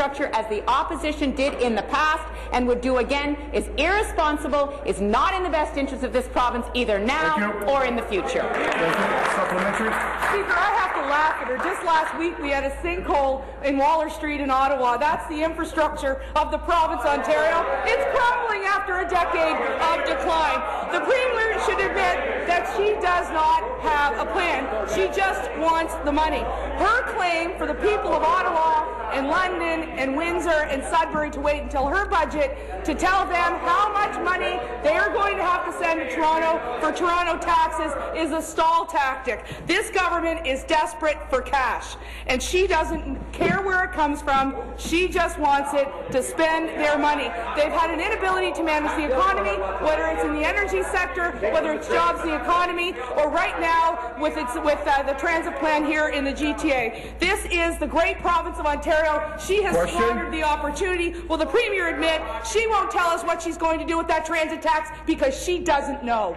infrastructure as the opposition did in the past and would do again is irresponsible, is not in the best interest of this province either now or in the future. Supplementary. Speaker, I have to laugh at her. Just last week we had a sinkhole in Waller Street in Ottawa. That's the infrastructure of the province of Ontario. It's crumbling after a decade of decline. The Premier should admit that she does not have a plan. She just wants the money. Her claim for the people of Ottawa and London and Windsor and Sudbury to wait until her budget to tell them how much money they are going to have to send to Toronto for Toronto taxes is a stall tactic. This government is desperate for cash, and she doesn't care where it comes from. She just wants it to spend their money. They've had an inability to manage the economy, whether it's in the energy sector, whether it's jobs in the economy, or right now with the transit plan here in the GTA. This is the great province of Ontario. She has squandered the opportunity. Will the Premier admit she won't tell us what she's going to do with that transit tax because she doesn't know?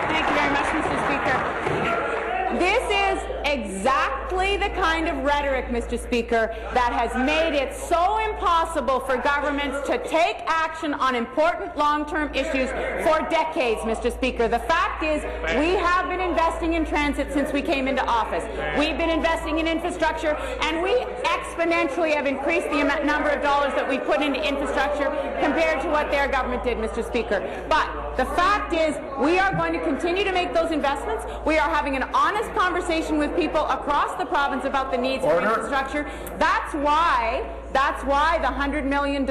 Thank you very much, Mr. Speaker. This is exactly the kind of rhetoric, Mr. Speaker, that has made it so impossible for governments to take action on important long-term issues for decades, Mr. Speaker. The fact is, we have been investing in transit since we came into office. We've been investing in infrastructure, and we exponentially have increased the number of dollars that we put into infrastructure compared to what their government did, Mr. Speaker. But the fact is, we are going to continue to make those investments. We are having an honest conversation with people across the province about the needs for infrastructure. That's why the $100 million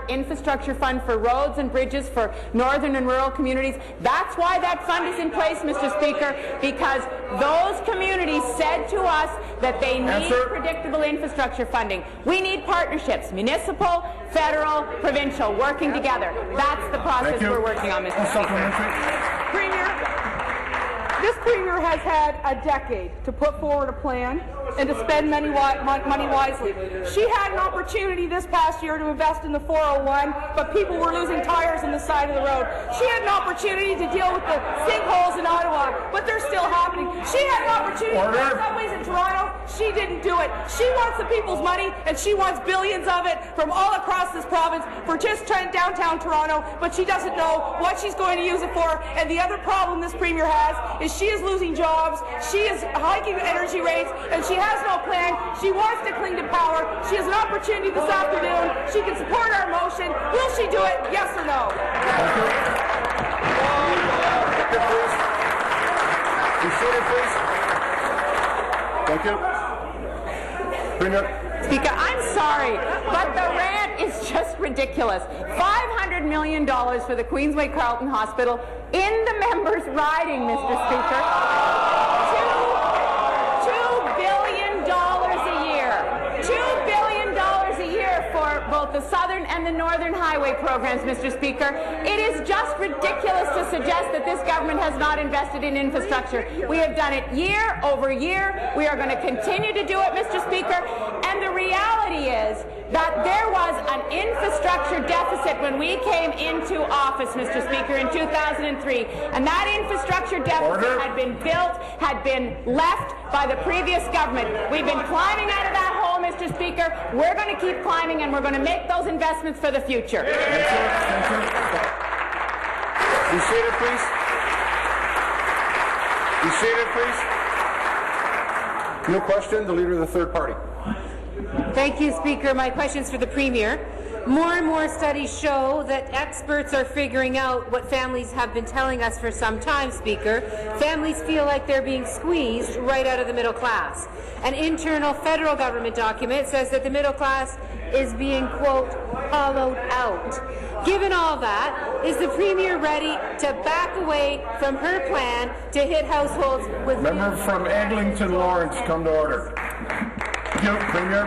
infrastructure fund for roads and bridges for northern and rural communities, that's why that fund is in place, Mr. Speaker, because those communities said to us that they need predictable infrastructure funding. We need partnerships, municipal, federal, provincial, working together. That's the process we're working on, Mr. Speaker. This Premier has had a decade to put forward a plan and to spend money wisely. She had an opportunity this past year to invest in the 401, but people were losing tires on the side of the road. She had an opportunity to deal with the sinkholes in Ottawa, but they're still happening. She had an opportunity to build subways in Toronto. She didn't do it. She wants the people's money, and she wants billions of it from all across this province for just downtown Toronto, but she doesn't know what she's going to use it for. And the other problem this Premier has is she is losing jobs, she is hiking energy rates, and she has no plan. She wants to cling to power. She has an opportunity this afternoon. She can support our motion. Will she do it? Yes or no? Thank you. Premier. Speaker, I'm sorry, but the rant is just ridiculous. $500 million for the Queensway Carleton Hospital in the members' riding, Mr. Speaker. $2 billion a year. $2 billion a year for both the Southern and the Northern Highway programs, Mr. Speaker. It is just ridiculous to suggest that this government has not invested in infrastructure. We have done it year over year. We are going to continue to do it, Mr. Speaker. And the reality is that there was an infrastructure deficit when we came into office, Mr. Speaker, in 2003. And that infrastructure deficit had been built, had been left by the previous government. We've been climbing out of that hole, Mr. Speaker. We're going to keep climbing, and we're going to make those investments for the future. Be seated, please. Be seated, please. No question, the Leader of the Third Party. Thank you, Speaker. My question is for the Premier. More and more studies show that experts are figuring out what families have been telling us for some time, Speaker. Families feel like they're being squeezed right out of the middle class. An internal federal government document says that the middle class is being, quote, hollowed out. Given all that, is the Premier ready to back away from her plan to hit households with... Member from Eglinton Lawrence, come to order. Thank you, Premier.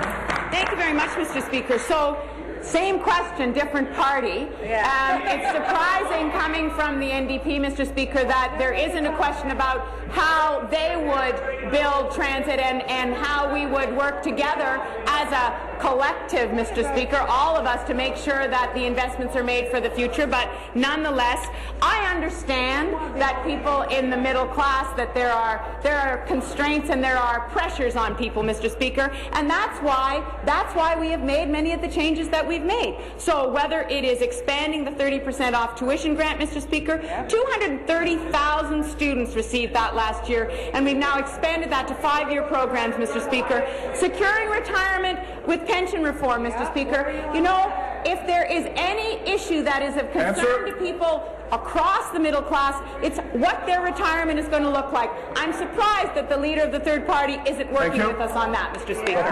Thank you very much, Mr. Speaker. So, same question, different party. It's surprising coming from the NDP, Mr. Speaker, that there isn't a question about how they would build transit and how we would work together as a collective, Mr. Speaker, all of us, to make sure that the investments are made for the future. But nonetheless, I understand that people in the middle class, that there are constraints and there are pressures on people, Mr. Speaker, and that's why we have made many of the changes that we've made. So whether it is expanding the 30% off tuition grant, Mr. Speaker, 230,000 students received that last year, and we've now expanded that to 5-year programs, Mr. Speaker. Securing retirement with pension reform, Mr. Speaker. You know, if there is any issue that is of concern to people across the middle class, it's what their retirement is going to look like. I'm surprised that the leader of the third party isn't working with us on that, Mr. Speaker.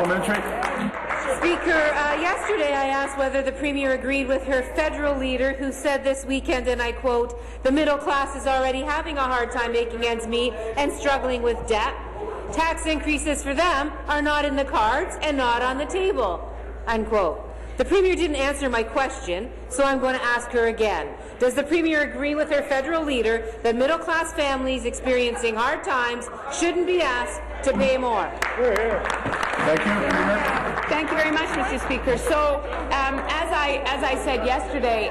Speaker, yesterday I asked whether the Premier agreed with her federal leader, who said this weekend, and I quote, "The middle class is already having a hard time making ends meet and struggling with debt. Tax increases for them are not in the cards and not on the table," unquote. The Premier didn't answer my question, so I'm going to ask her again. Does the Premier agree with her federal leader that middle-class families experiencing hard times shouldn't be asked to pay more? Thank you. Thank you very much, Mr. Speaker. So, as I said yesterday,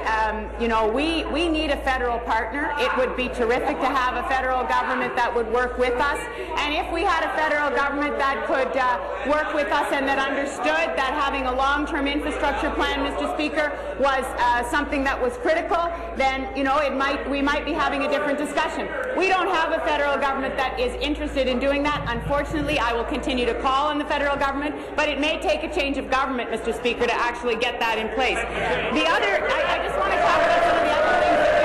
you know, we need a federal partner. It would be terrific to have a federal government that would work with us. And if we had a federal government that could work with us and that understood that having a long-term infrastructure plan, Mr. Speaker, was something that was critical, then, you know, we might be having a different discussion. We don't have a federal government that is interested in doing that. Unfortunately, I will continue to call on the federal government, but it may take a change of government, Mr. Speaker, to actually get that in place. The other, I just want to talk about some of the other things that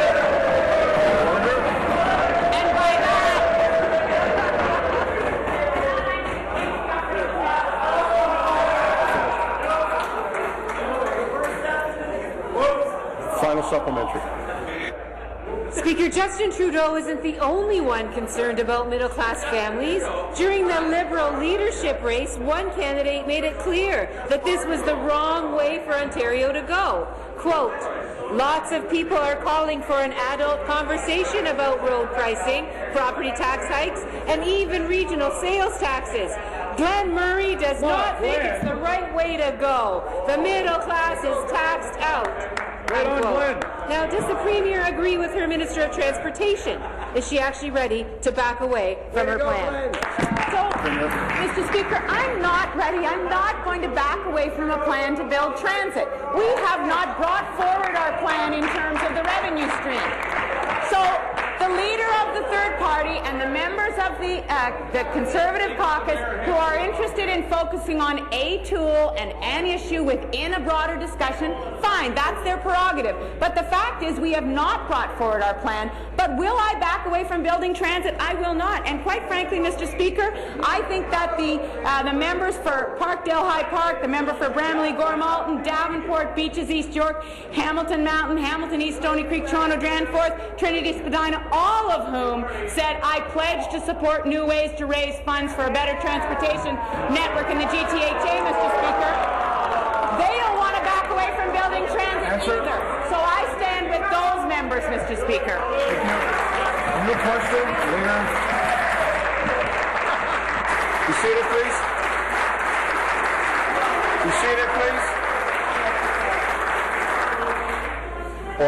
and by that. Final supplementary. Speaker, Justin Trudeau isn't the only one concerned about middle-class families. During the Liberal leadership race, one candidate made it clear that this was the wrong way for Ontario to go. Quote, "Lots of people are calling for an adult conversation about road pricing, property tax hikes, and even regional sales taxes. Glenn Murray does not think it's the right way to go. The middle class is taxed out." Now, does the Premier agree with her Minister of Transportation? Is she actually ready to back away from her plan? So, Mr. Speaker, I'm not ready. I'm not going to back away from a plan to build transit. We have not brought forward our plan in terms of the revenue stream. So, the leader of the third party and the members of the Conservative caucus who are interested in focusing on a tool and an issue within a broader discussion, fine, that's their prerogative. But the fact is we have not brought forward our plan. But will I back away from building transit? I will not. And quite frankly, Mr. Speaker, I think that the members for Parkdale High Park, the member for Bramley Gore-Malton, Davenport, Beaches, East York, Hamilton Mountain, Hamilton East, Stony Creek, Toronto, Danforth, Trinity Spadina, all of whom said, "I pledge to support new ways to raise funds for a better transportation network in the GTHA, Mr. Speaker." They don't want to back away from building transit either. So I stand with those members, Mr. Speaker. Thank you. New question, leader. You seated, please. You seated, please.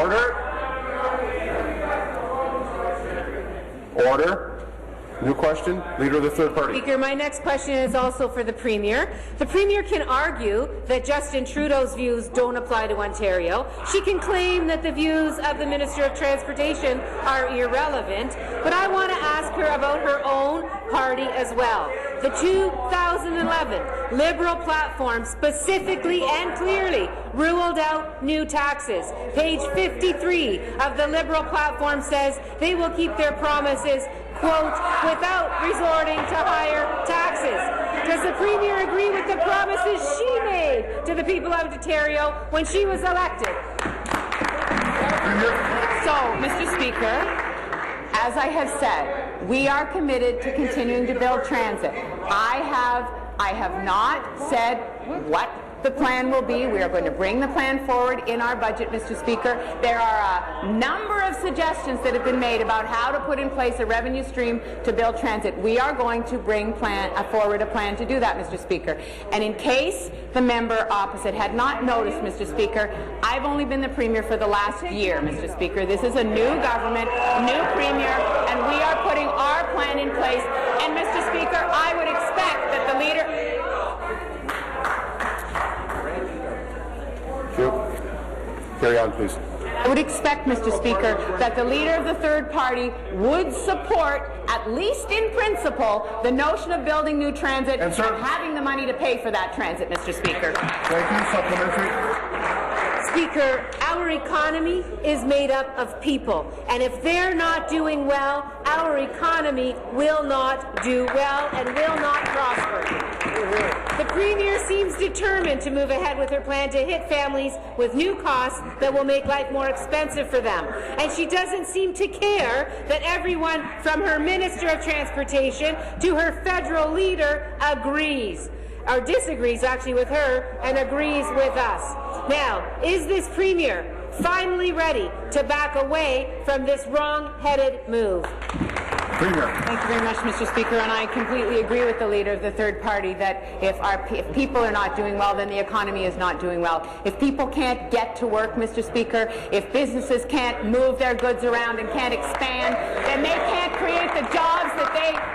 Order. Order. New question, leader of the third party. Speaker, my next question is also for the Premier. The Premier can argue that Justin Trudeau's views don't apply to Ontario. She can claim that the views of the Minister of Transportation are irrelevant, but I want to ask her about her own party as well. The 2011 Liberal platform specifically and clearly ruled out new taxes. Page 53 of the Liberal platform says they will keep their promises, quote, "without resorting to higher taxes." Does the Premier agree with the promises she made to the people of Ontario when she was elected? So, Mr. Speaker, as I have said, we are committed to continuing to build transit. I have I have not said what the plan will be. We are going to bring the plan forward in our budget, Mr. Speaker. There are a number of suggestions that have been made about how to put in place a revenue stream to build transit. We are going to bring forward a plan to do that, Mr. Speaker. And in case the member opposite had not noticed, Mr. Speaker, I've only been the Premier for the last year, Mr. Speaker. This is a new government, new Premier, and we are putting our plan in place. And, Mr. Speaker, I would expect that the leader... Carry on, please. I would expect, Mr. Speaker, that the leader of the third party would support, at least in principle, the notion of building new transit and having the money to pay for that transit, Mr. Speaker. Thank you. Supplementary. Speaker, our economy is made up of people, and if they're not doing well, our economy will not do well and will not prosper. The Premier seems determined to move ahead with her plan to hit families with new costs that will make life more expensive for them. And she doesn't seem to care that everyone from her Minister of Transportation to her federal leader agrees, or disagrees actually with her and agrees with us. Now, is this Premier finally ready to back away from this wrong-headed move? Premier. Thank you very much, Mr. Speaker, and I completely agree with the leader of the third party that if people are not doing well, then the economy is not doing well. If people can't get to work, Mr. Speaker, if businesses can't move their goods around and can't expand, then they can't create the jobs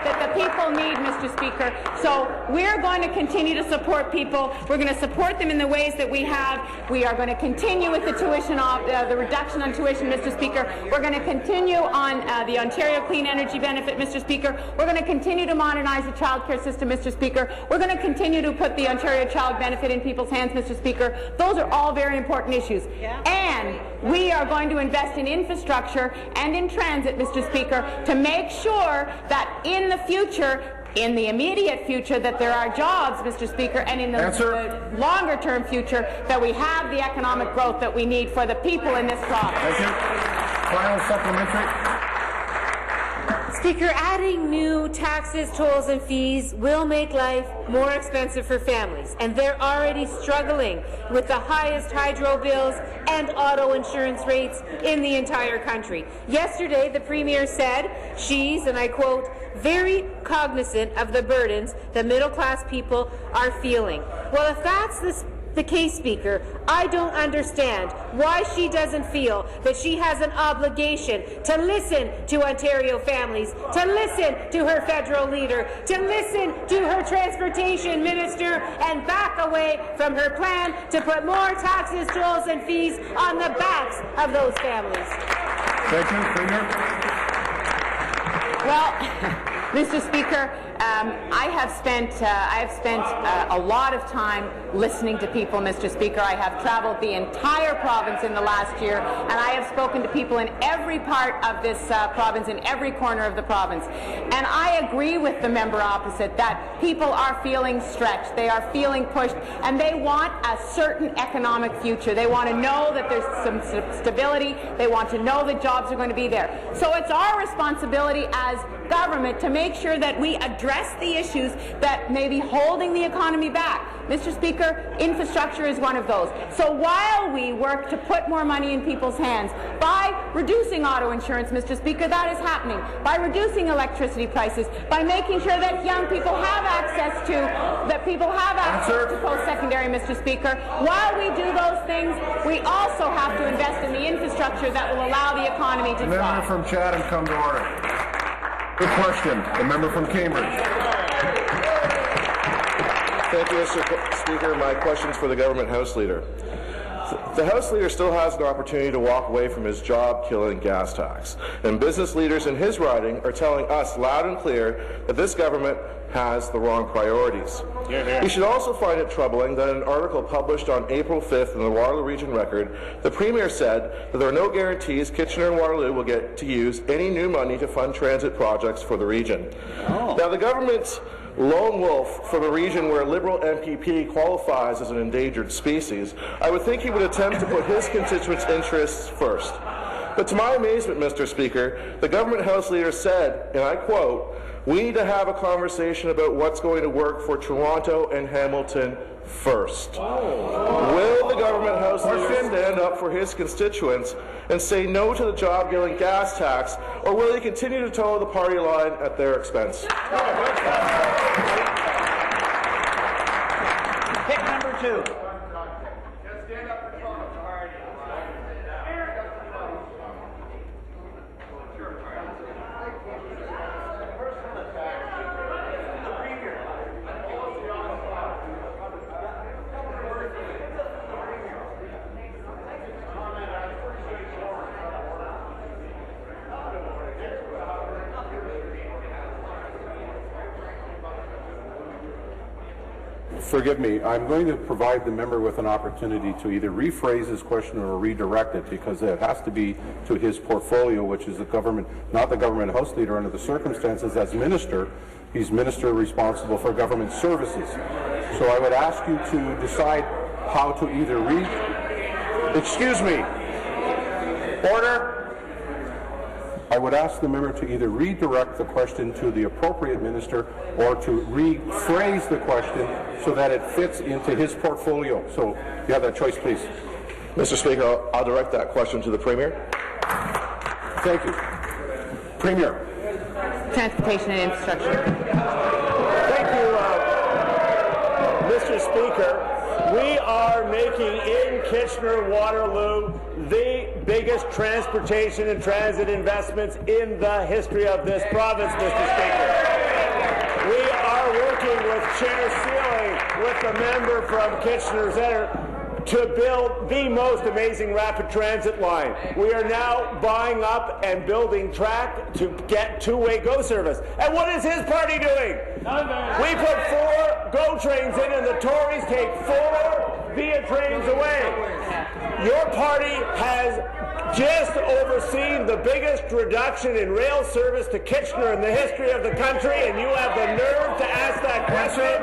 that the people need, Mr. Speaker. So we're going to continue to support people. We're going to support them in the ways that we have. We are going to continue with the tuition, the reduction on tuition, Mr. Speaker. We're going to continue on the Ontario Clean Energy Benefit, Mr. Speaker. We're going to continue to modernize the child care system, Mr. Speaker. We're going to continue to put the Ontario Child Benefit in people's hands, Mr. Speaker. Those are all very important issues. Yeah. And we are going to invest in infrastructure and in transit, Mr. Speaker, to make sure that in the future, in the immediate future, that there are jobs, Mr. Speaker, and in the longer-term future, that we have the economic growth that we need for the people in this province. Thank you. Final supplementary. Speaker, adding new taxes, tolls and fees will make life more expensive for families, and they're already struggling with the highest hydro bills and auto insurance rates in the entire country. Yesterday, the Premier said she's, and I quote, very cognizant of the burdens that middle-class people are feeling. Well, if that's the case, Speaker, I don't understand why she doesn't feel that she has an obligation to listen to Ontario families, to listen to her federal leader, to listen to her transportation minister, and back away from her plan to put more taxes, tolls and fees on the backs of those families. Thank you, Premier. Well, Mr. Speaker, I have spent a lot of time listening to people, Mr. Speaker. I have traveled the entire province in the last year, and I have spoken to people in every part of this province, in every corner of the province. And I agree with the member opposite that people are feeling stretched, they are feeling pushed, and they want a certain economic future. They want to know that there's some stability. They want to know that jobs are going to be there. So it's our responsibility as government to make sure that we address the issues that may be holding the economy back. Mr. Speaker, infrastructure is one of those. So while we work to put more money in people's hands by reducing auto insurance, Mr. Speaker, that is happening, by reducing electricity prices, by making sure that young people have access to, post-secondary, Mr. Speaker. While we do those things, we also have to invest in the infrastructure that will allow the economy to thrive. The member from Chatham come to order. Good question. The member from Cambridge. Thank you, Mr. Speaker. My question is for the government House Leader. The House Leader still has an opportunity to walk away from his job-killing gas tax, and business leaders in his riding are telling us loud and clear that this government has the wrong priorities. He should also find it troubling that in an article published on April 5th in the Waterloo Region Record, the Premier said that there are no guarantees Kitchener and Waterloo will get to use any new money to fund transit projects for the region. Now, the government's lone wolf from a region where a Liberal MPP qualifies as an endangered species, I would think he would attempt to put his constituents' interests first. But to my amazement, Mr. Speaker, the government House Leader said, and I quote, We need to have a conversation about what's going to work for Toronto and Hamilton first. Will the government House leader stand up for his constituents and say no to the job-killing gas tax, or will he continue to toe the party line at their expense? Pick number 2. Forgive me, I'm going to provide the member with an opportunity to either rephrase his question or redirect it, because it has to be to his portfolio, which is the government, not the government House leader. Under the circumstances, as minister, he's minister responsible for government services. So I would ask you to decide how to either excuse me. Order. I would ask the member to either redirect the question to the appropriate minister or to rephrase the question so that it fits into his portfolio. So you have that choice, please. Mr. Speaker, I'll direct that question to the Premier. Thank you. Premier. Transportation and infrastructure. Thank you, Mr. Speaker. We are making in Kitchener-Waterloo the biggest transportation and transit investments in the history of this province, Mr. Speaker. We are working with Chair Sealy, with the member from Kitchener Centre, to build the most amazing rapid transit line. We are now buying up and building track to get two-way GO service. And what is his party doing? We put 4 GO trains in, and the Tories take 4 Via trains away. Your party has just overseen the biggest reduction in rail service to Kitchener in the history of the country, and you have the nerve to ask that question?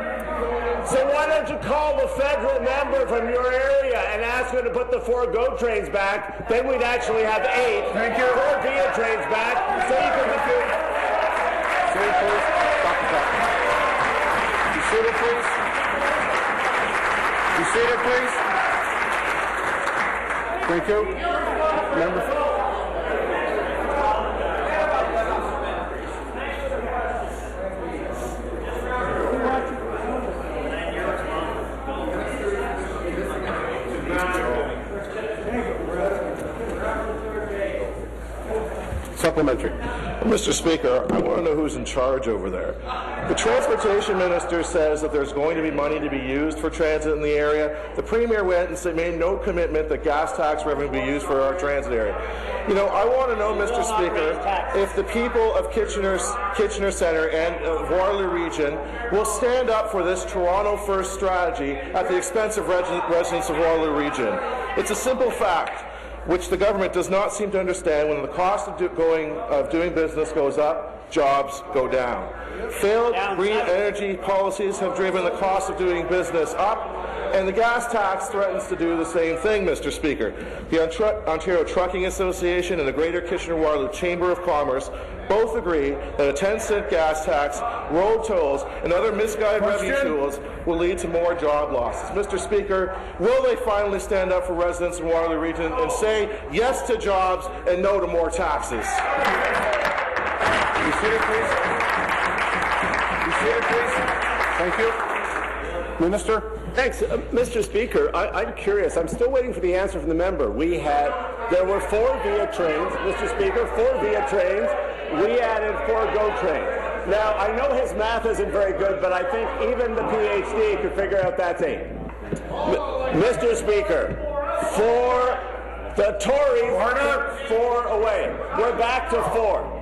So why don't you call the federal member from your area and ask him to put the 4 GO trains back? Then we'd actually have 8. Thank you. 4 Via trains back, so you can be good. Seated, please. Stop the clock. Be seated, please. Be seated, please. Thank you. Member. Supplementary. Mr. Speaker, I want to know who's in charge over there. The Transportation Minister says that there's going to be money to be used for transit in the area. The Premier went and made no commitment that gas tax revenue be used for our transit area. You know, I want to know, Mr. Speaker, if the people of Kitchener Centre and Waterloo Region will stand up for this Toronto First strategy at the expense of residents of Waterloo Region. It's a simple fact, which the government does not seem to understand. When the cost of doing business goes up, jobs go down. Failed green energy policies have driven the cost of doing business up, and the gas tax threatens to do the same thing, Mr. Speaker. The Ontario Trucking Association and the Greater Kitchener-Waterloo Chamber of Commerce both agree that a 10-cent gas tax, road tolls, and other misguided revenue tools will lead to more job losses. Mr. Speaker, will they finally stand up for residents in Waterloo Region and say yes to jobs and no to more taxes? Be seated, please. Be seated, please. Thank you. Minister. Thanks, Mr. Speaker. I'm curious. I'm still waiting for the answer from the member. There were 4 Via trains, Mr. Speaker, 4 Via trains. We added 4 GO trains. Now, I know his math isn't very good, but I think even the PhD could figure out that's 8. Mr. Speaker, the Tories took 4 away. We're back to 4.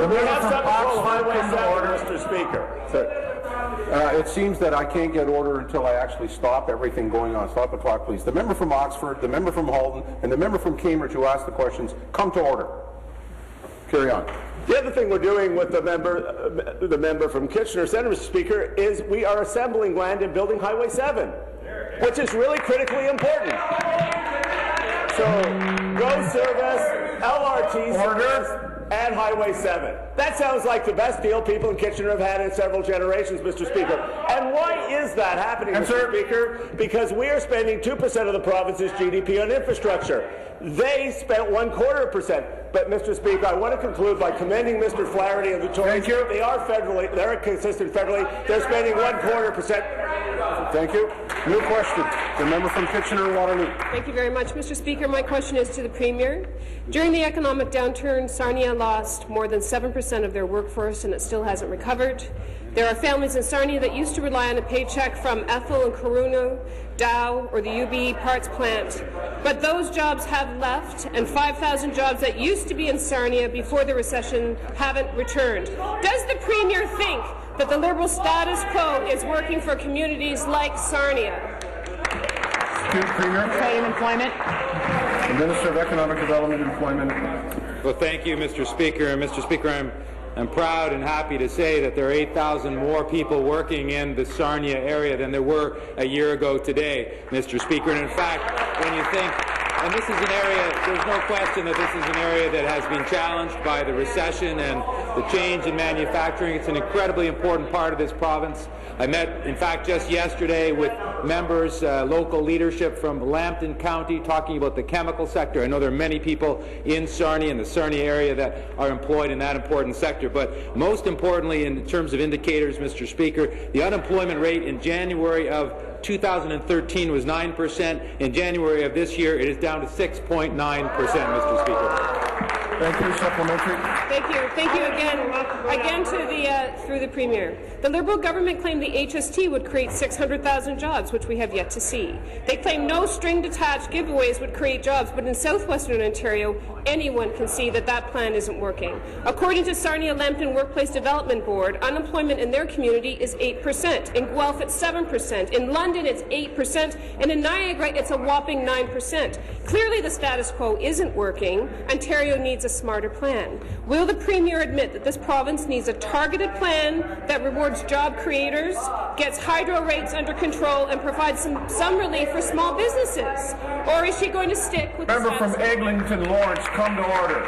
We have something called Highway 7, Mr. Speaker. It seems that I can't get order until I actually stop everything going on. Stop the clock, please. The member from Oxford, the member from Halton, and the member from Cambridge who asked the questions, come to order. Carry on. The other thing we're doing with the member from Kitchener Centre, Mr. Speaker, is we are assembling land and building Highway 7, which is really critically important. So, GO service, LRT service, and Highway 7. That sounds like the best deal people in Kitchener have had in several generations, Mr. Speaker. And why is that happening, Mr. Speaker? Because we are spending 2% of the province's GDP on infrastructure. They spent 1/4%. But, Mr. Speaker, I want to conclude by commending Mr. Flaherty and the Tories. They are federally, they're consistent federally. They're spending 1/4%. Thank you. New question. The member from Kitchener-Waterloo. Thank you very much, Mr. Speaker. My question is to the Premier. During the economic downturn, Sarnia lost more than 7% of their workforce, and it still hasn't recovered. There are families in Sarnia that used to rely on a paycheck from Ethel and Corunna, Dow, or the UBE parts plant. But those jobs have left, and 5,000 jobs that used to be in Sarnia before the recession haven't returned. Does the Premier think that the Liberal status quo is working for communities like Sarnia? Premier. Trade and Employment. The Minister of Economic Development and Employment. Well, thank you, Mr. Speaker. And Mr. Speaker, I'm proud and happy to say that there are 8,000 more people working in the Sarnia area than there were a year ago today, Mr. Speaker. And in fact, when you think, and this is an area, there's no question that this is an area that has been challenged by the recession and the change in manufacturing. It's an incredibly important part of this province. I met, in fact, just yesterday with members, local leadership from Lambton County talking about the chemical sector. I know there are many people in Sarnia, in the Sarnia area, that are employed in that important sector. But most importantly, in terms of indicators, Mr. Speaker, the unemployment rate in January of 2013 was 9%. In January of this year, it is down to 6.9%, Mr. Speaker. Thank you. Supplementary. Thank you. Thank you again to the through the Premier. The Liberal government claimed the HST would create 600,000 jobs, which we have yet to see. They claim no string-detached giveaways would create jobs, but in southwestern Ontario, anyone can see that that plan isn't working. According to Sarnia-Lambton Workplace Development Board, unemployment in their community is 8%. In Guelph, it's 7%. In London, it's 8%. And in Niagara, it's a whopping 9%. Clearly, the status quo isn't working. Ontario needs a smarter plan. Will the Premier admit that this province needs a targeted plan that rewards job creators, gets hydro rates under control, and provides some relief for small businesses? Or is she going to stick with Member the from status quo? Eglinton Lawrence, come to order.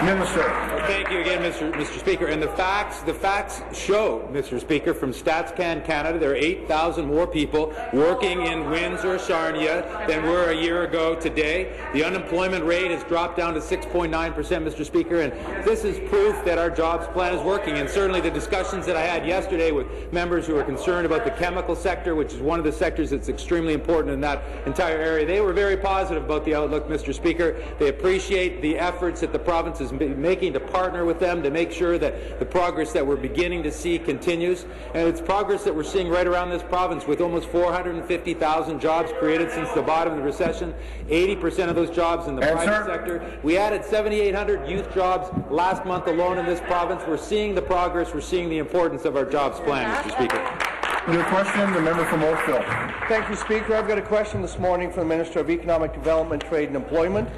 Minister. Well, thank you again, Mr. Speaker. And the facts show, Mr. Speaker, from StatsCan Canada, there are 8,000 more people working in Windsor, Sarnia, than were a year ago today. The unemployment rate has dropped down to 6.9%, Mr. Speaker, and this is proof that our jobs plan is working. And certainly the discussions that I had yesterday with members who are concerned about the chemical sector, which is one of the sectors that's extremely important in that entire area, they were very positive about the outlook, Mr. Speaker. They appreciate the efforts that the province is making to partner with them to make sure that the progress that we're beginning to see continues. And it's progress that we're seeing right around this province with almost 450,000 jobs created since the bottom of the recession, 80% of those jobs in the private sector. We added 7,800 youth jobs last month alone in this province. We're seeing the progress. We're seeing the importance of our jobs plan, Mr. Speaker. New question, the member from Oakville. Thank you, Speaker. I've got a question this morning for the Minister of Economic Development, Trade and Employment.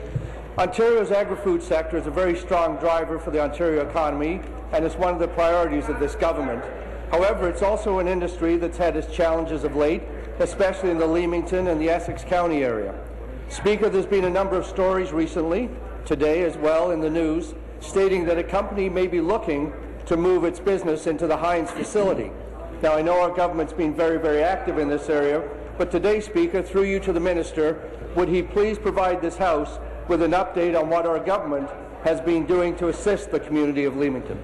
Ontario's agri-food sector is a very strong driver for the Ontario economy, and it's one of the priorities of this government. However, it's also an industry that's had its challenges of late, especially in the Leamington and the Essex County area. Speaker, there's been a number of stories recently, today as well in the news, stating that a company may be looking to move its business into the Heinz facility. Now, I know our government's been very, very active in this area, but today, Speaker, through you to the Minister, would he please provide this House with an update on what our government has been doing to assist the community of Leamington?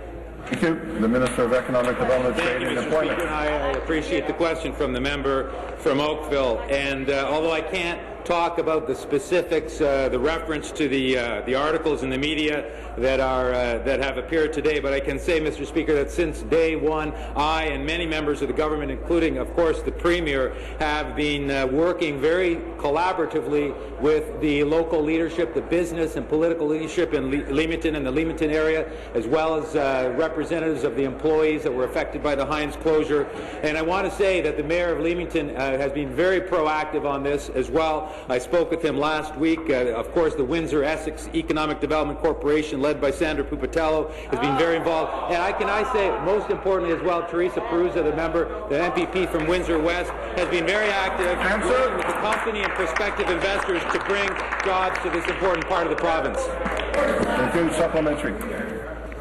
Thank you. The Minister of Economic Development, Trade and Employment. Speaker, I appreciate the question from the member from Oakville. And although I can't talk about the specifics, the reference to the articles in the media that have appeared today, but I can say, Mr. Speaker, that since day one, I and many members of the government, including, of course, the Premier, have been working very collaboratively with the local leadership, the business and political leadership in Leamington and the Leamington area, as well as representatives of the employees that were affected by the Heinz closure. And I want to say that the Mayor of Leamington has been very proactive on this as well. I spoke with him last week. Of course, the Windsor-Essex Economic Development Corporation, led by Sandra Pupatello, has been very involved. And can I say, most importantly as well, Teresa Perusa, the member, the MPP from Windsor West, has been very active working with the company and prospective investors to bring jobs to this important part of the province. Thank you. Supplementary.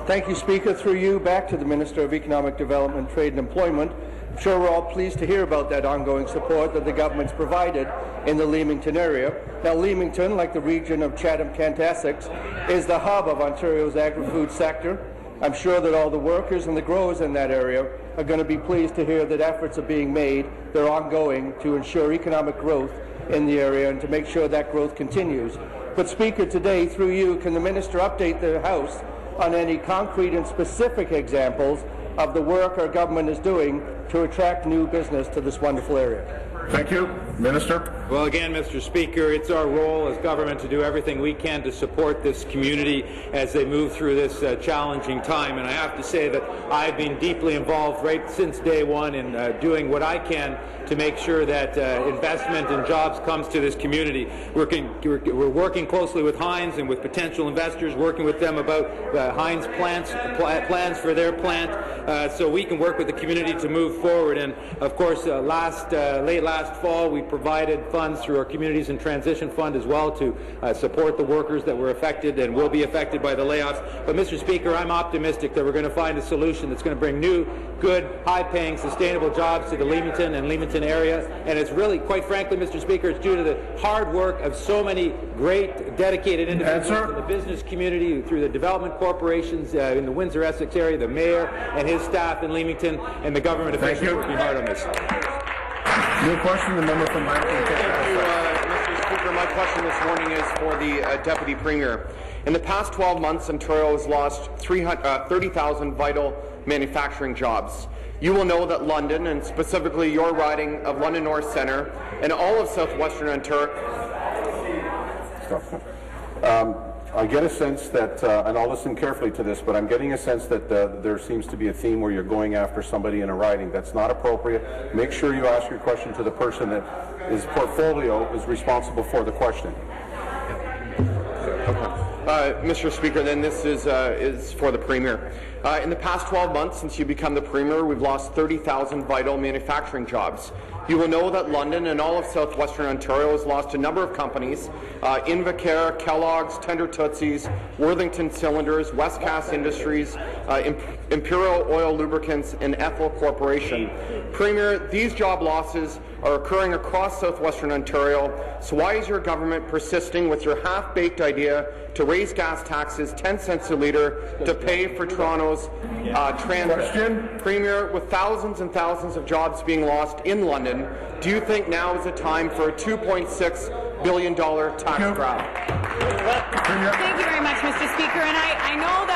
Thank you, Speaker. Through you, back to the Minister of Economic Development, Trade and Employment. I'm sure we're all pleased to hear about that ongoing support that the government's provided in the Leamington area. Now, Leamington, like the region of Chatham-Kent Essex, is the hub of Ontario's agri-food sector. I'm sure that all the workers and the growers in that area are going to be pleased to hear that efforts are being made, they're ongoing, to ensure economic growth in the area and to make sure that growth continues. But, Speaker, today, through you, can the Minister update the House on any concrete and specific examples of the work our government is doing to attract new business to this wonderful area? Thank you. Minister. Well, again, Mr. Speaker, it's our role as government to do everything we can to support this community as they move through this challenging time. And I have to say that I've been deeply involved right since day one in doing what I can to make sure that investment and jobs comes to this community. We're working closely with Heinz and with potential investors, working with them about Heinz plans for their plant, so we can work with the community to move forward. And of course, late last fall, we provided funds through our Communities in Transition Fund as well to support the workers that were affected and will be affected by the layoffs. But, Mr. Speaker, I'm optimistic that we're going to find a solution that's going to bring new, good, high-paying, sustainable jobs to the Leamington and Leamington area. And it's really, quite frankly, Mr. Speaker, it's due to the hard work of so many great, dedicated individuals in the business community, through the development corporations in the Windsor-Essex area, the mayor and his staff in Leamington, and the government officials working hard on this. New question, the member from Thank you, Mr. Speaker. My question this morning is for the Deputy Premier. In the past 12 months, Ontario has lost 30,000 vital manufacturing jobs. You will know that London, and specifically your riding of London North Centre, and all of southwestern Ontario... I get a sense that, and I'll listen carefully to this, but I'm getting a sense that there seems to be a theme where you're going after somebody in a riding. That's not appropriate. Make sure you ask your question to the person that his portfolio is responsible for the question. Mr. Speaker, then this is for the Premier. In the past 12 months since you become the Premier, we've lost 30,000 vital manufacturing jobs. You will know that London and all of southwestern Ontario has lost a number of companies, Invacare, Kellogg's, Tender Tootsies, Worthington Cylinders, Westcast Industries, Imperial Oil Lubricants, and Ethel Corporation. Premier, these job losses are occurring across southwestern Ontario, so why is your government persisting with your half-baked idea to raise gas taxes 10 cents a litre to pay for Toronto's transit? Premier, with thousands and thousands of jobs being lost in London, do you think now is the time for a $2.6 billion tax grab? Thank you very much, Mr. Speaker. And I know that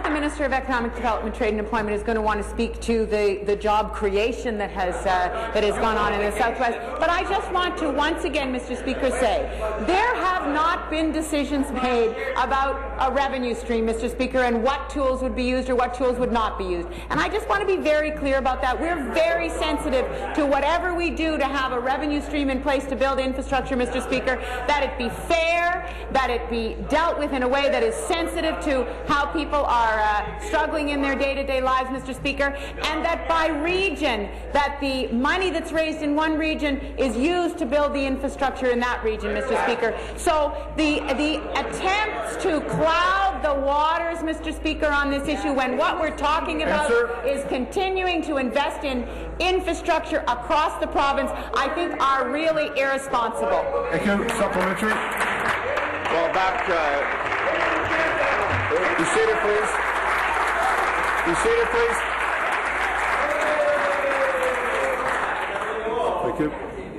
the Minister of Economic Development, Trade and Employment is going to want to speak to the job creation that has gone on in the Southwest. But I just want to once again, Mr. Speaker, say there have not been decisions made about a revenue stream, Mr. Speaker, and what tools would be used or what tools would not be used. And I just want to be very clear about that. We're very sensitive to whatever we do to have a revenue stream in place to build infrastructure, Mr. Speaker, that it be fair, that it be dealt with in a way that is sensitive to how people are struggling in their day-to-day lives, Mr. Speaker, and that by region, that the money that's raised in one region is used to build the infrastructure in that region, Mr. Speaker. So the attempts to cloud the waters, Mr. Speaker, on this issue, when what we're talking about is continuing to invest in infrastructure across the province, I think are really irresponsible. Thank you. Supplementary. Well, back. Be seated, please. Be seated, please. Thank you.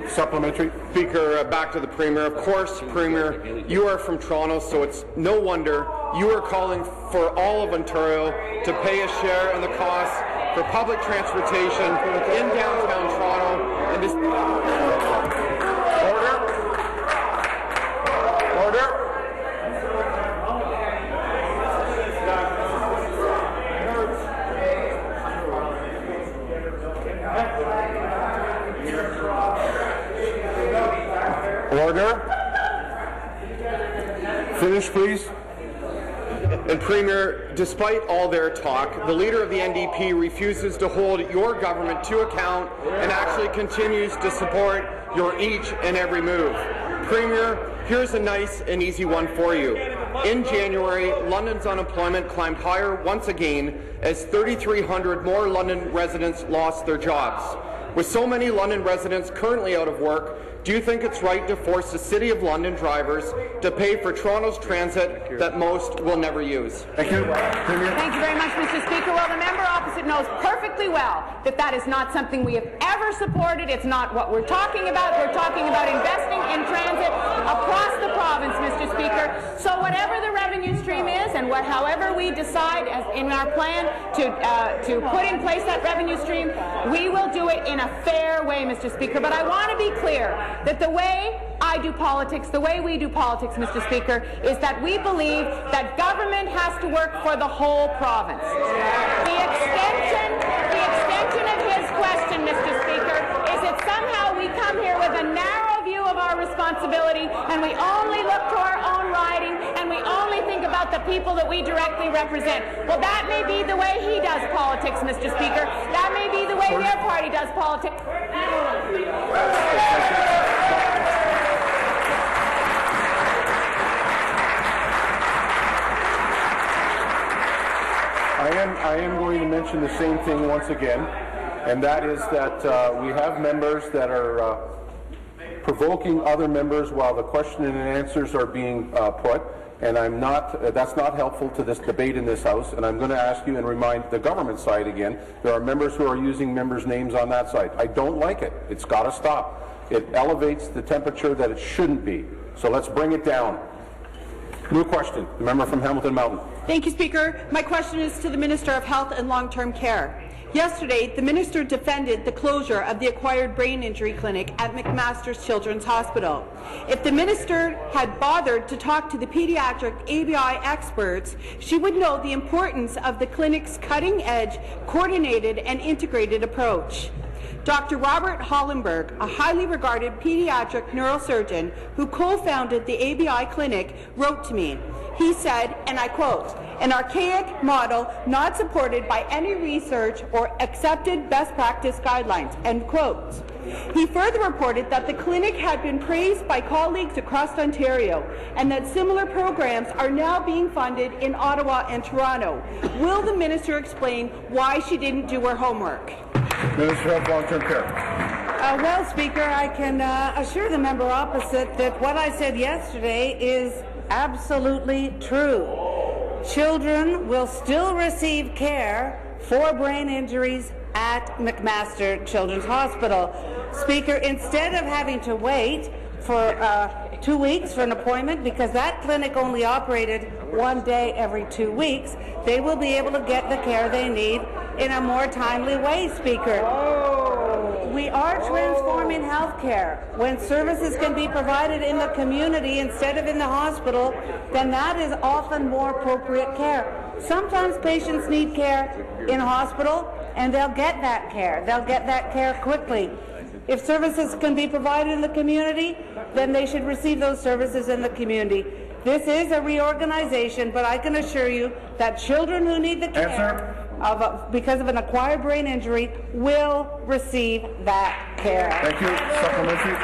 Supplementary. Speaker, back to the Premier. Of course, Premier, you are from Toronto, so it's no wonder you are calling for all of Ontario to pay a share in the costs for public transportation in downtown Toronto. And this Order. Order. Finish, please. And Premier, despite all their talk, the leader of the NDP refuses to hold your government to account and actually continues to support your each and every move. Premier, here's a nice and easy one for you. In January, London's unemployment climbed higher once again as 3,300 more London residents lost their jobs. With so many London residents currently out of work, do you think it's right to force the City of London drivers to pay for Toronto's transit that most will never use? Thank you. Premier. Thank you very much, Mr. Speaker. Well, the member opposite knows perfectly well that that is not something we have ever supported. It's not what we're talking about. We're talking about investing in transit across the province, Mr. Speaker. So whatever the revenue stream is and however we decide in our plan to put in place that revenue stream, we will do it in a fair way, Mr. Speaker. But I want to be clear that the way I do politics, the way we do politics, Mr. Speaker, is that we believe that government has to work for the whole province. The extension of his question, Mr. Speaker, is that somehow we come here with a narrow view of our responsibility and we only look to our own riding and we only think about the people that we directly represent. Well, that may be the way he does politics, Mr. Speaker. That may be the way their party does politics. I am going to mention the same thing once again, and that is that we have members that are provoking other members while the question and answers are being put, and that's not helpful to this debate in this House, and I'm going to ask you and remind the government side again, there are members who are using members' names on that side. I don't like it. It's got to stop. It elevates the temperature that it shouldn't be. So let's bring it down. New question. The member from Hamilton Mountain. Thank you, Speaker. My question is to the Minister of Health and Long-Term Care. Yesterday, the Minister defended the closure of the acquired brain injury clinic at McMaster's Children's Hospital. If the Minister had bothered to talk to the pediatric ABI experts, she would know the importance of the clinic's cutting-edge, coordinated and integrated approach. Dr. Robert Hollenberg, a highly regarded pediatric neurosurgeon who co-founded the ABI clinic, wrote to me. He said, and I quote, "An archaic model not supported by any research or accepted best practice guidelines," end quote. He further reported that the clinic had been praised by colleagues across Ontario and that similar programs are now being funded in Ottawa and Toronto. Will the Minister explain why she didn't do her homework? Minister of Long-Term Care. Well, Speaker, I can assure the member opposite that what I said yesterday is absolutely true. Children will still receive care for brain injuries at McMaster Children's Hospital. Speaker, instead of having to wait for 2 weeks for an appointment, because that clinic only operated one day every 2 weeks, they will be able to get the care they need in a more timely way, Speaker. We are transforming healthcare. When services can be provided in the community instead of in the hospital, then that is often more appropriate care. Sometimes patients need care in hospital, and they'll get that care. They'll get that care quickly. If services can be provided in the community, then they should receive those services in the community. This is a reorganization, but I can assure you that children who need the care because of an acquired brain injury will receive that care. Thank you. Supplementary.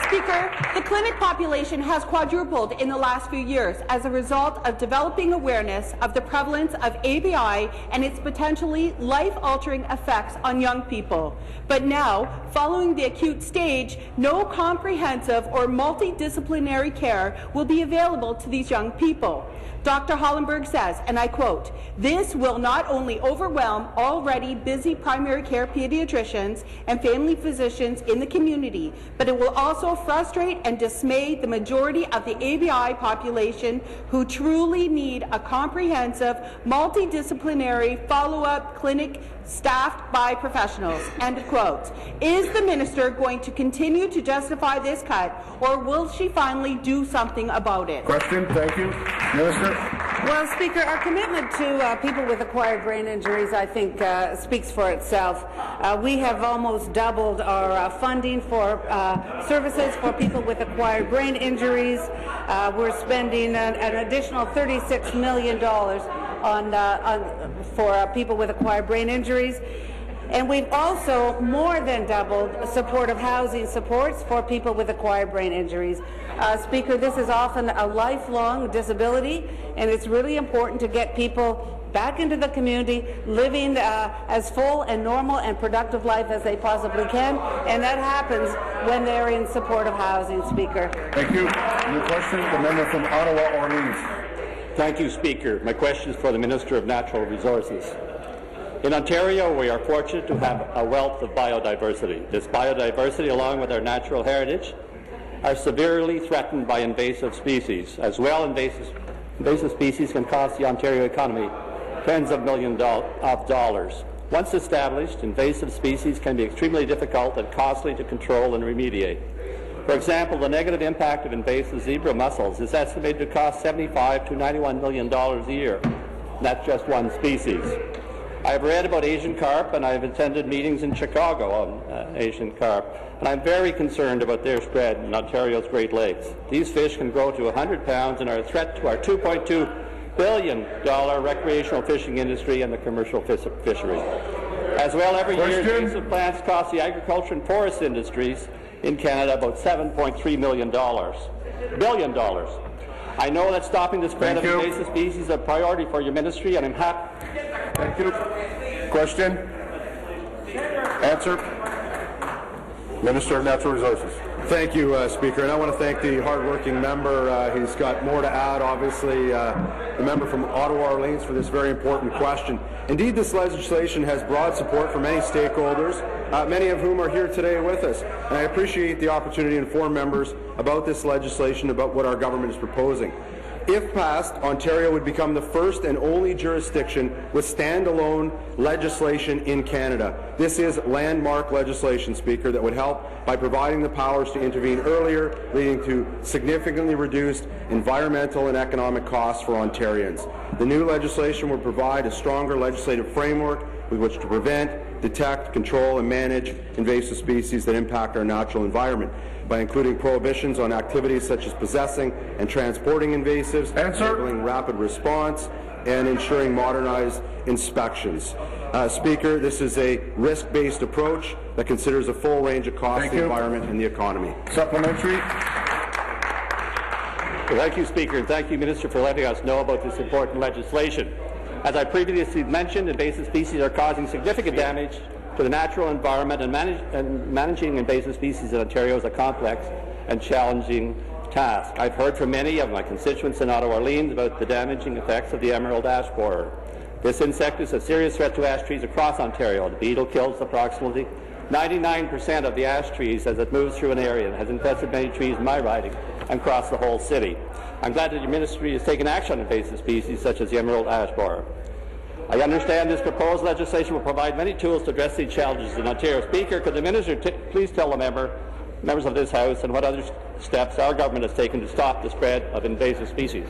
Speaker, the clinic population has quadrupled in the last few years as a result of developing awareness of the prevalence of ABI and its potentially life-altering effects on young people. But now, following the acute stage, no comprehensive or multidisciplinary care will be available to these young people. Dr. Hollenberg says, and I quote, "This will not only overwhelm already busy primary care pediatricians and family physicians in the community, but it will also frustrate and dismay the majority of the ABI population who truly need a comprehensive, multidisciplinary follow-up clinic staffed by professionals," end quote. Is the Minister going to continue to justify this cut, or will she finally do something about it? Question. Thank you. Minister. Well, Speaker, our commitment to people with acquired brain injuries, I think, speaks for itself. We have almost doubled our funding for services for people with acquired brain injuries. We're spending an additional $36 million for people with acquired brain injuries. And we've also more than doubled supportive housing supports for people with acquired brain injuries. Speaker, this is often a lifelong disability, and it's really important to get people back into the community, living as full and normal and productive life as they possibly can, and that happens when they're in supportive housing, Speaker. Thank you. New question, the member from Ottawa, Orleans. Thank you, Speaker. My question is for the Minister of Natural Resources. In Ontario, we are fortunate to have a wealth of biodiversity. This biodiversity, along with our natural heritage, are severely threatened by invasive species. As well, invasive species can cost the Ontario economy tens of millions of dollars. Once established, invasive species can be extremely difficult and costly to control and remediate. For example, the negative impact of invasive zebra mussels is estimated to cost $75 to $91 million a year. And that's just one species. I've read about Asian carp, and I've attended meetings in Chicago on Asian carp, and I'm very concerned about their spread in Ontario's Great Lakes. These fish can grow to 100 pounds and are a threat to our $2.2 billion recreational fishing industry and the commercial fishery. As well, every year, invasive plants cost the agriculture and forest industries in Canada about $7.3 billion. I know that stopping the spread of invasive species is a priority for your ministry, and I'm happy. Thank you. Question? Answer? Minister of Natural Resources. Thank you, Speaker. And I want to thank the hard-working member. He's got more to add, obviously, the member from Ottawa, Orleans, for this very important question. Indeed, this legislation has broad support from many stakeholders, many of whom are here today with us. And I appreciate the opportunity to inform members about this legislation, about what our government is proposing. If passed, Ontario would become the first and only jurisdiction with standalone legislation in Canada. This is landmark legislation, Speaker, that would help by providing the powers to intervene earlier, leading to significantly reduced environmental and economic costs for Ontarians. The new legislation will provide a stronger legislative framework with which to prevent, detect, control, and manage invasive species that impact our natural environment, by including prohibitions on activities such as possessing and transporting invasives, enabling rapid response, and ensuring modernized inspections. Speaker, this is a risk-based approach that considers a full range of costs, the environment, and the economy. Supplementary. Well, thank you, Speaker, and thank you, Minister, for letting us know about this important legislation. As I previously mentioned, invasive species are causing significant damage to the natural environment, and managing invasive species in Ontario is a complex and challenging task. I've heard from many of my constituents in Ottawa, Orleans about the damaging effects of the emerald ash borer. This insect is a serious threat to ash trees across Ontario. The beetle kills approximately 99% of the ash trees as it moves through an area and has infested many trees in my riding and across the whole city. I'm glad that your ministry has taken action on invasive species such as the emerald ash borer. I understand this proposed legislation will provide many tools to address these challenges in Ontario. Speaker, could the minister please tell the members of this House and what other steps our government has taken to stop the spread of invasive species?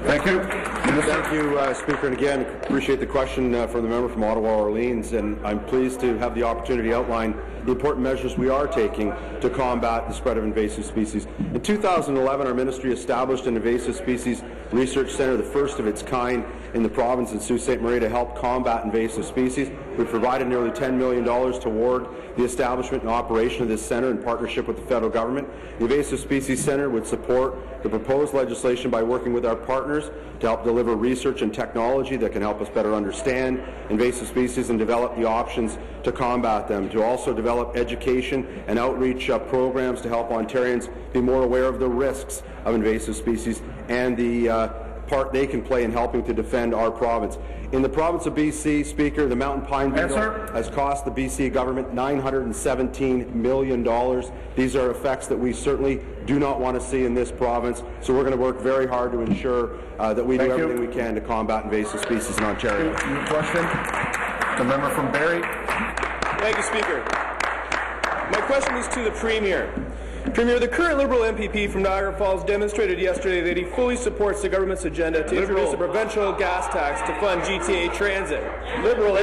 Thank you. Thank you, Speaker. And again, appreciate the question from the member from Ottawa, Orleans, and I'm pleased to have the opportunity to outline the important measures we are taking to combat the spread of invasive species. In 2011, our ministry established an invasive species research center, the first of its kind in the province in Sault Ste. Marie, to help combat invasive species. We've provided nearly $10 million toward the establishment and operation of this center in partnership with the federal government. The Invasive Species Center would support the proposed legislation by working with our partners to help deliver research and technology that can help us better understand invasive species and develop the options to combat them, to also develop education and outreach programs to help Ontarians be more aware of the risks of invasive species and the part they can play in helping to defend our province. In the province of BC, Speaker, the mountain pine beetle has cost the BC government $917 million. These are effects that we certainly do not want to see in this province, so we're going to work very hard to ensure that we do everything we can to combat invasive species in Ontario. New question. The member from Barrie. Thank you, Speaker. My question is to the Premier. Premier, the current Liberal MPP from Niagara Falls demonstrated yesterday that he fully supports the government's agenda to introduce a provincial gas tax to fund GTA transit.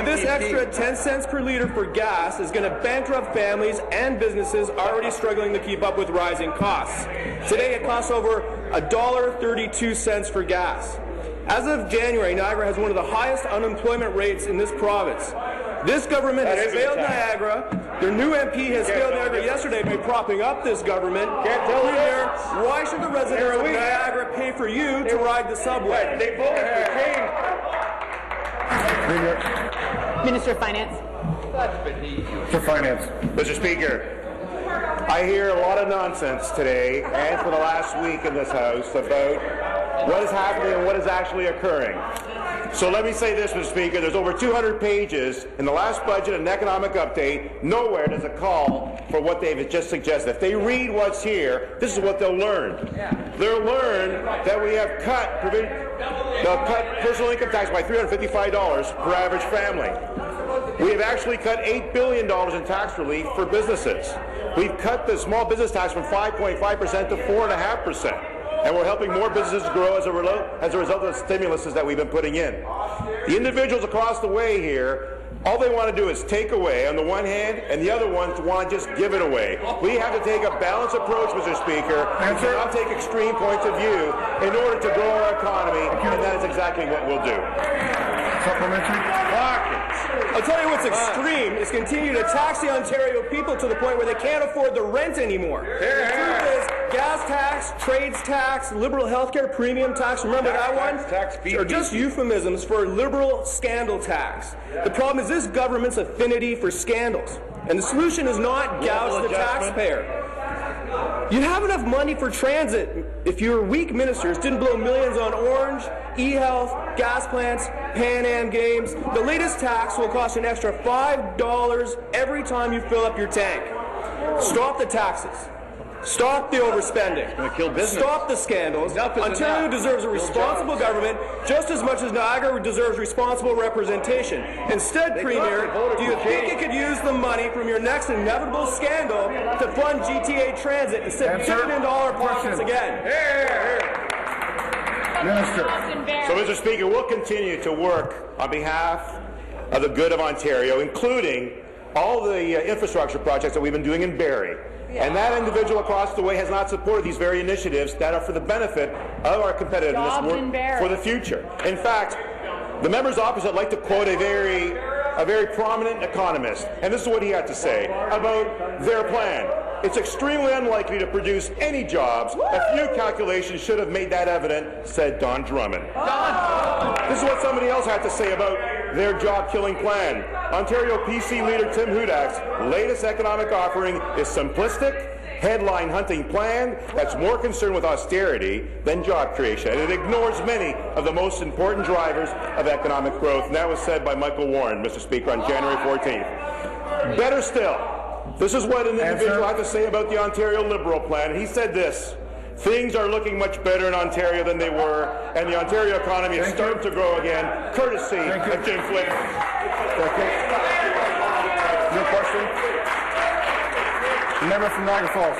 This extra 10 cents per litre for gas is going to bankrupt families and businesses already struggling to keep up with rising costs. Today it costs over $1.32 for gas. As of January, Niagara has one of the highest unemployment rates in this province. This government has failed Niagara. Their new MP has failed Niagara yesterday by propping up this government. Premier, why should the residents of Niagara pay for you to ride the subway? They voted for change. Minister of Finance. For Finance. Mr. Speaker, I hear a lot of nonsense today and for the last week in this House about what is happening and what is actually occurring. So let me say this, Mr. Speaker, there's over 200 pages in the last budget and economic update. Nowhere does it call for what they've just suggested. If they read what's here, this is what they'll learn. They'll learn that we have cut personal income tax by $355 per average family. We have actually cut $8 billion in tax relief for businesses. We've cut the small business tax from 5.5% to 4.5%. And we're helping more businesses grow as a result of the stimuluses that we've been putting in. The individuals across the way here, all they want to do is take away on the one hand, and the other ones want to just give it away. We have to take a balanced approach, Mr. Speaker. We cannot take extreme points of view in order to grow our economy, and that is exactly what we'll do. Supplementary. I'll tell you what's extreme is continue to tax the Ontario people to the point where they can't afford the rent anymore. The truth is, gas tax, trades tax, Liberal healthcare premium tax, remember that one? Are just euphemisms for Liberal scandal tax. The problem is this government's affinity for scandals. And the solution is not gouge the taxpayer. You'd have enough money for transit if your weak ministers didn't blow millions on Orange, e-health, gas plants, Pan Am games. The latest tax will cost you an extra $5 every time you fill up your tank. Stop the taxes. Stop the overspending. Stop the scandals. Ontario deserves a responsible government just as much as Niagara deserves responsible representation. Instead, Premier, do you think you could use the money from your next inevitable scandal to fund GTA transit instead of dipping into all our pockets again? Minister. So, Mr. Speaker, we'll continue to work on behalf of the good of Ontario, including all the infrastructure projects that we've been doing in Barrie. And that individual across the way has not supported these very initiatives that are for the benefit of our competitiveness for the future. In fact, the members opposite like to quote a very prominent economist, and this is what he had to say about their plan. It's extremely unlikely to produce any jobs. A few calculations should have made that evident, said Don Drummond. This is what somebody else had to say about their job-killing plan. Ontario PC leader Tim Hudak's latest economic offering is simplistic, headline-hunting plan that's more concerned with austerity than job creation, and it ignores many of the most important drivers of economic growth, and that was said by Michael Warren, Mr. Speaker, on January 14th. Better still, this is what an individual had to say about the Ontario Liberal plan. He said this: things are looking much better in Ontario than they were, and the Ontario economy is starting to grow again, courtesy of Jim Flick. Your question? The member from Niagara Falls.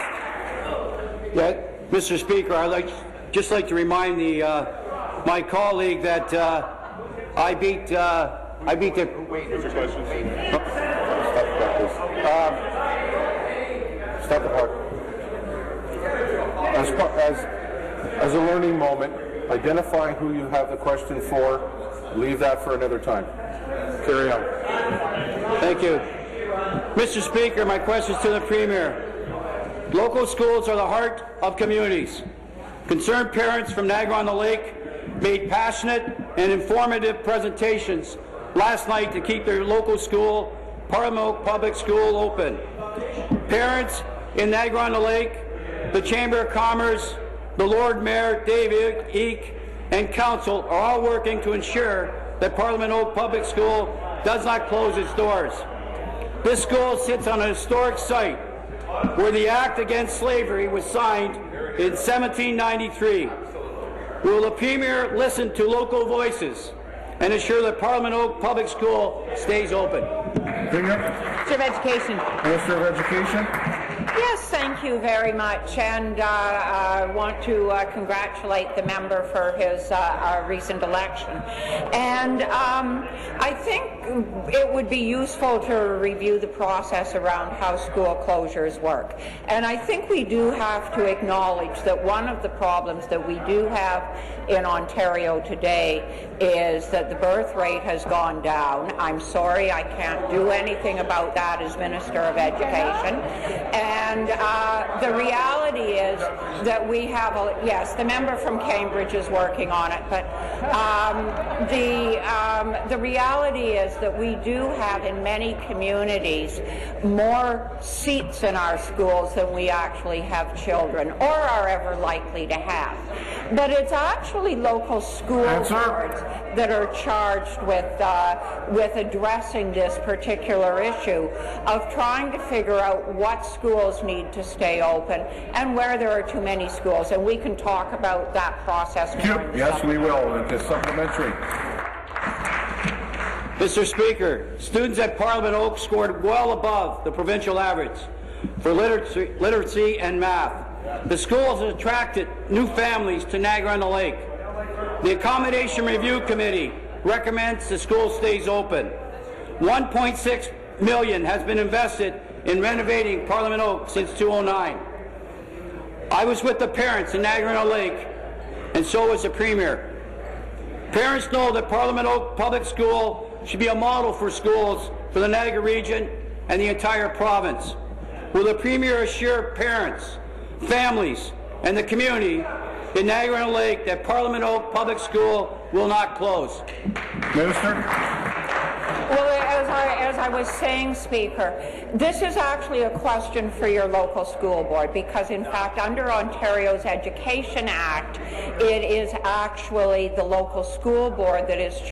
Yeah, Mr. Speaker, I'd just like to remind my colleague that I beat the. Wait, what's your question? Stop the clock. As a learning moment, identify who you have the question for. Leave that for another time. Carry on. Thank you. Mr. Speaker, my question is to the Premier. Local schools are the heart of communities. Concerned parents from Niagara-on-the-Lake made passionate and informative presentations last night to keep their local school, Parliament Oak Public School, open. Parents in Niagara-on-the-Lake, the Chamber of Commerce, the Lord Mayor, Dave Eek, and Council are all working to ensure that Parliament Oak Public School does not close its doors. This school sits on a historic site where the Act Against Slavery was signed in 1793. Will the Premier listen to local voices and ensure that Parliament Oak Public School stays open? Minister of Education. Minister of Education. Yes, thank Thank you very much, and I want to congratulate the member for his recent election. And I think it would be useful to review the process around how school closures work. And I think we do have to acknowledge that one of the problems that we do have in Ontario today is that the birth rate has gone down. I'm sorry, I can't do anything about that as Minister of Education. And the reality is that we have, yes, the member from Cambridge is working on it, but the reality is that we do have in many communities more seats in our schools than we actually have children or are ever likely to have. But it's actually local school boards that are charged with addressing this particular issue of trying to figure out what schools need to stay open and where there are too many schools. And we can talk about that process more in the Yes, we will. It's supplementary. Mr. Speaker, students at Parliament Oak scored well above the provincial average for literacy and math. The school has attracted new families to Niagara-on-the-Lake. The Accommodation Review Committee recommends the school stays open. $1.6 million has been invested in renovating Parliament Oak since 2009. I was with the parents in Niagara-on-the-Lake, and so was the Premier. Parents know that Parliament Oak Public School should be a model for schools for the Niagara region and the entire province. Will the Premier assure parents, families, and the community in Niagara-on-the-Lake that Parliament Oak Public School will not close? Minister. Well, as I was saying, Speaker, this is actually a question for your local school board because, in fact, under Ontario's Education Act, it is actually the local school board that is